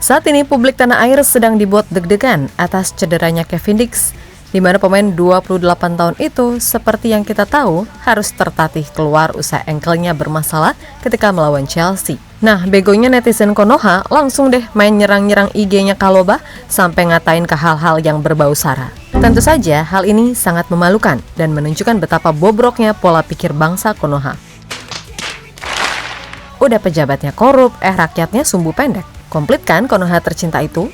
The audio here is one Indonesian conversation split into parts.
Saat ini publik tanah air sedang dibuat deg-degan atas cederanya Kevin Dix, di mana pemain 28 tahun itu seperti yang kita tahu harus tertatih keluar usai engkelnya bermasalah ketika melawan Chelsea. Nah, begonya netizen Konoha langsung deh main nyerang-nyerang IG-nya Chalobah sampai ngatain ke hal-hal yang berbau sara. Tentu saja hal ini sangat memalukan dan menunjukkan betapa bobroknya pola pikir bangsa Konoha. Udah pejabatnya korup, rakyatnya sumbu pendek. Komplit kan Konoha tercinta itu?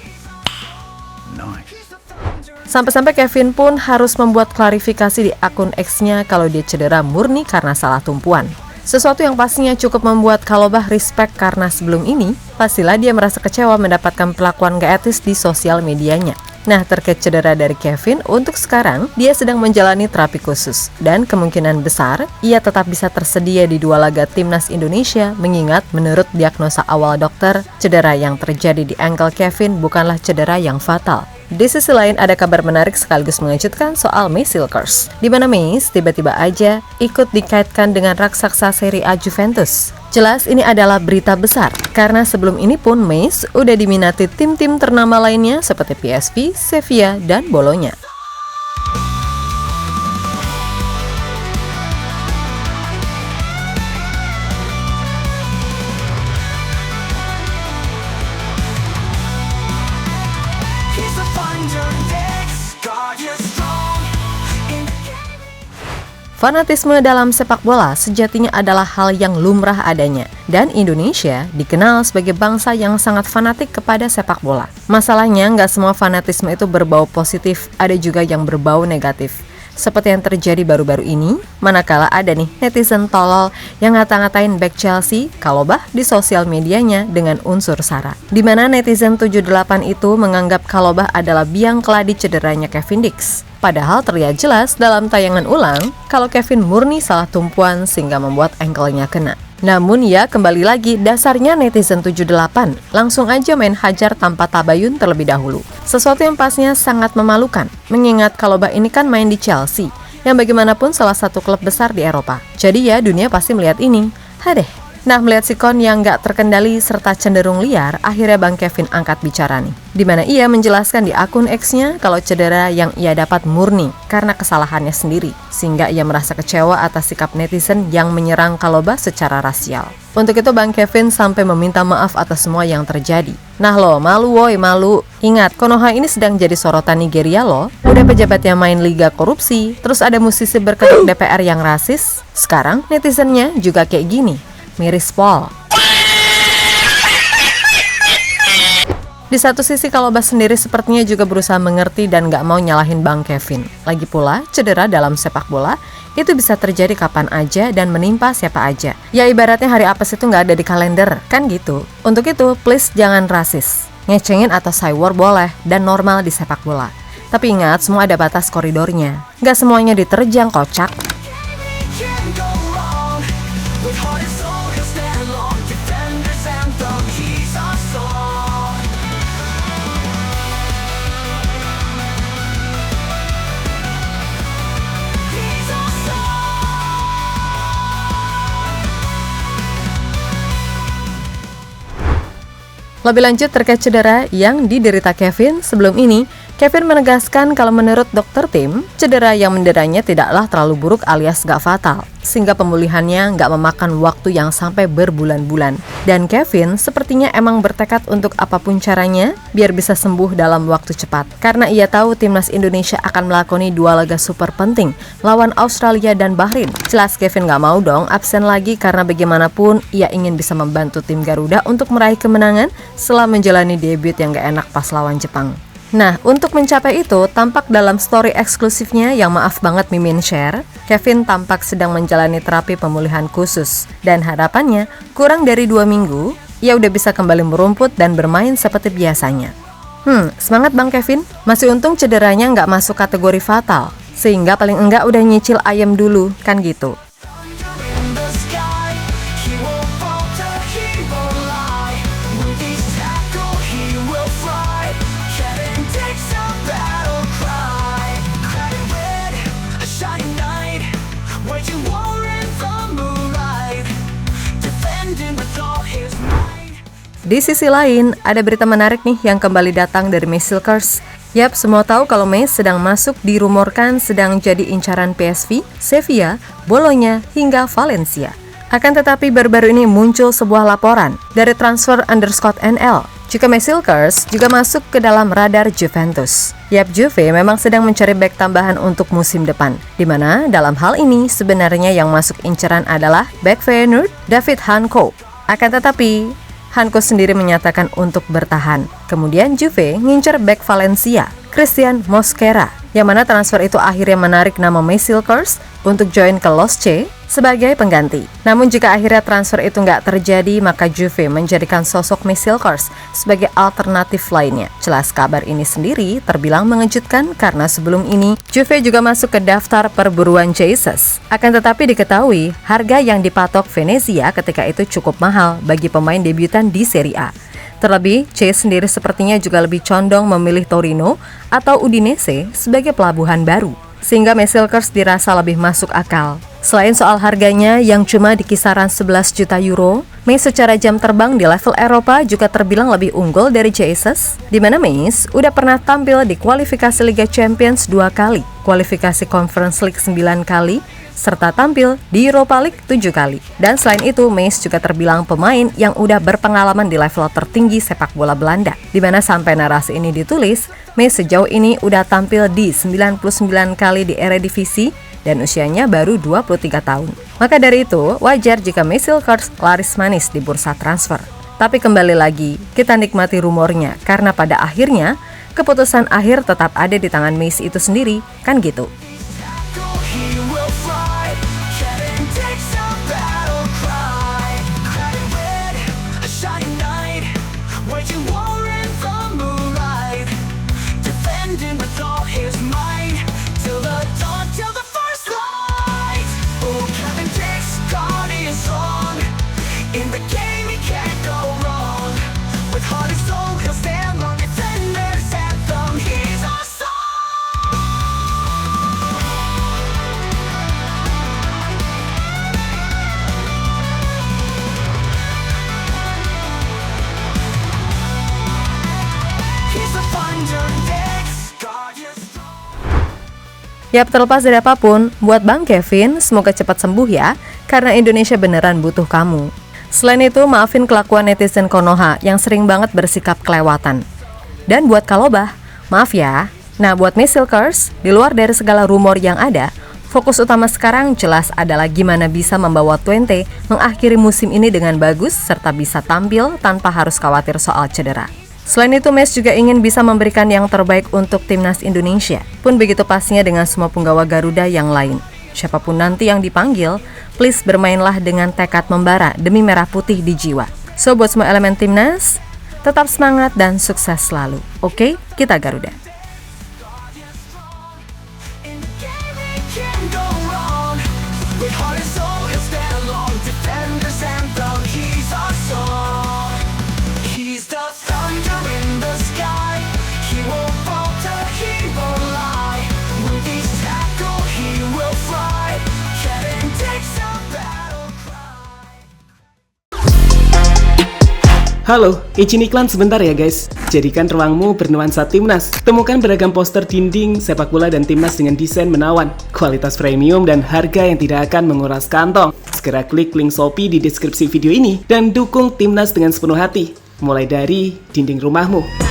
Sampai-sampai Kevin pun harus membuat klarifikasi di akun X-nya kalau dia cedera murni karena salah tumpuan. Sesuatu yang pastinya cukup membuat Chalobah respect karena sebelum ini, pastilah dia merasa kecewa mendapatkan perlakuan gak etis di sosial medianya. Nah, terkait cedera dari Kevin, untuk sekarang dia sedang menjalani terapi khusus dan kemungkinan besar ia tetap bisa tersedia di 2 laga timnas Indonesia, mengingat menurut diagnosa awal dokter, cedera yang terjadi di ankle Kevin bukanlah cedera yang fatal. Di sisi lain ada kabar menarik sekaligus mengejutkan soal Mace Silkers, di mana Mace tiba-tiba aja ikut dikaitkan dengan raksasa Serie A Juventus. Jelas ini adalah berita besar, karena sebelum ini pun Mace udah diminati tim-tim ternama lainnya seperti PSV, Sevilla, dan Bologna. Fanatisme dalam sepak bola sejatinya adalah hal yang lumrah adanya, dan Indonesia dikenal sebagai bangsa yang sangat fanatik kepada sepak bola. Masalahnya, nggak semua fanatisme itu berbau positif, ada juga yang berbau negatif. Seperti yang terjadi baru-baru ini, manakala ada nih netizen tolol yang ngata-ngatain back Chelsea, Chalobah di sosial medianya dengan unsur sara. Di mana netizen 78 itu menganggap Chalobah adalah biang keladi cederanya Kevin Dix. Padahal terlihat jelas dalam tayangan ulang kalau Kevin murni salah tumpuan sehingga membuat engkelnya kena. Namun ya kembali lagi dasarnya netizen 78 langsung aja main hajar tanpa tabayun terlebih dahulu. Sesuatu yang pasnya sangat memalukan mengingat Chalobah ini kan main di Chelsea yang bagaimanapun salah satu klub besar di Eropa. Jadi ya dunia pasti melihat ini. Hadeh. Nah, melihat sikon yang gak terkendali serta cenderung liar, akhirnya Bang Kevin angkat bicara nih. Dimana ia menjelaskan di akun X-nya kalau cedera yang ia dapat murni karena kesalahannya sendiri. Sehingga ia merasa kecewa atas sikap netizen yang menyerang Chalobah secara rasial. Untuk itu Bang Kevin sampai meminta maaf atas semua yang terjadi. Nah lo, malu woy, malu. Ingat, Konoha ini sedang jadi sorotan Nigeria loh. Udah pejabatnya main liga korupsi, terus ada musisi berkedok DPR yang rasis. Sekarang netizennya juga kayak gini. Miris pol. Di satu sisi Chalobah sendiri sepertinya juga berusaha mengerti dan gak mau nyalahin Bang Kevin. Lagi pula, cedera dalam sepak bola itu bisa terjadi kapan aja dan menimpa siapa aja. Ya ibaratnya hari apes itu gak ada di kalender, kan gitu. Untuk itu, please jangan rasis. Ngecengin atau saywar boleh dan normal di sepak bola. Tapi ingat, semua ada batas koridornya. Gak semuanya diterjang, kocak. Lebih lanjut terkait cedera yang diderita Kevin, sebelum ini Kevin menegaskan kalau menurut dokter tim, cedera yang menderitanya tidaklah terlalu buruk alias gak fatal, sehingga pemulihannya gak memakan waktu yang sampai berbulan-bulan. Dan Kevin sepertinya emang bertekad untuk apapun caranya biar bisa sembuh dalam waktu cepat. Karena ia tahu timnas Indonesia akan melakoni 2 laga super penting lawan Australia dan Bahrain. Jelas Kevin gak mau dong absen lagi karena bagaimanapun ia ingin bisa membantu tim Garuda untuk meraih kemenangan setelah menjalani debut yang gak enak pas lawan Jepang. Nah, untuk mencapai itu, tampak dalam story eksklusifnya yang maaf banget Mimin share, Kevin tampak sedang menjalani terapi pemulihan khusus. Dan harapannya, kurang dari 2 minggu, ia udah bisa kembali merumput dan bermain seperti biasanya. Semangat Bang Kevin, masih untung cederanya nggak masuk kategori fatal, sehingga paling enggak udah nyicil ayam dulu, kan gitu. Di sisi lain, ada berita menarik nih yang kembali datang dari May Silkers. Yap, semua tahu kalau May sedang masuk dirumorkan sedang jadi incaran PSV, Sevilla, Bolonya, hingga Valencia. Akan tetapi baru-baru ini muncul sebuah laporan dari Transfer_NL. Jika May Silkers juga masuk ke dalam radar Juventus. Yap, Juve memang sedang mencari bek tambahan untuk musim depan. Di mana dalam hal ini sebenarnya yang masuk incaran adalah bek Feyenoord, David Hanko. Akan tetapi, Hanko sendiri menyatakan untuk bertahan. Kemudian Juve ngincer bek Valencia, Christian Mosquera, yang mana transfer itu akhirnya menarik nama May Silkers untuk join ke Los C sebagai pengganti. Namun jika akhirnya transfer itu nggak terjadi, maka Juve menjadikan sosok May Silkers sebagai alternatif lainnya. Jelas kabar ini sendiri terbilang mengejutkan karena sebelum ini Juve juga masuk ke daftar perburuan Jesus. Akan tetapi diketahui harga yang dipatok Venezia ketika itu cukup mahal bagi pemain debutan di Serie A. Terlebih, Chase sendiri sepertinya juga lebih condong memilih Torino atau Udinese sebagai pelabuhan baru, sehingga May Silkers dirasa lebih masuk akal. Selain soal harganya yang cuma di kisaran 11 juta euro, May secara jam terbang di level Eropa juga terbilang lebih unggul dari Jesus, di mana May udah pernah tampil di kualifikasi Liga Champions 2 kali, kualifikasi Conference League 9 kali, serta tampil di Europa League 7 kali. Dan selain itu, May juga terbilang pemain yang udah berpengalaman di level tertinggi sepak bola Belanda, di mana sampai narasi ini ditulis, May sejauh ini udah tampil di 99 kali di Eredivisie dan usianya baru 23 tahun. Maka dari itu, wajar jika May Silkers laris manis di bursa transfer. Tapi kembali lagi, kita nikmati rumornya, karena pada akhirnya, keputusan akhir tetap ada di tangan May itu sendiri, kan gitu. Yap, terlepas dari apapun, buat Bang Kevin, semoga cepat sembuh ya, karena Indonesia beneran butuh kamu. Selain itu, maafin kelakuan netizen Konoha yang sering banget bersikap kelewatan. Dan buat Kalobah, maaf ya. Nah, buat May Silkers, di luar dari segala rumor yang ada, fokus utama sekarang jelas adalah gimana bisa membawa Twente mengakhiri musim ini dengan bagus, serta bisa tampil tanpa harus khawatir soal cedera. Selain itu, Mes juga ingin bisa memberikan yang terbaik untuk timnas Indonesia. Pun begitu pastinya dengan semua penggawa Garuda yang lain. Siapapun nanti yang dipanggil, please bermainlah dengan tekad membara demi merah putih di jiwa. So, buat semua elemen timnas, tetap semangat dan sukses selalu. Oke, kita Garuda. Halo, izin iklan sebentar ya guys. Jadikan ruangmu bernuansa timnas. Temukan beragam poster dinding, sepak bola dan timnas dengan desain menawan, kualitas premium dan harga yang tidak akan menguras kantong. Segera klik link Shopee di deskripsi video ini dan dukung timnas dengan sepenuh hati. Mulai dari dinding rumahmu.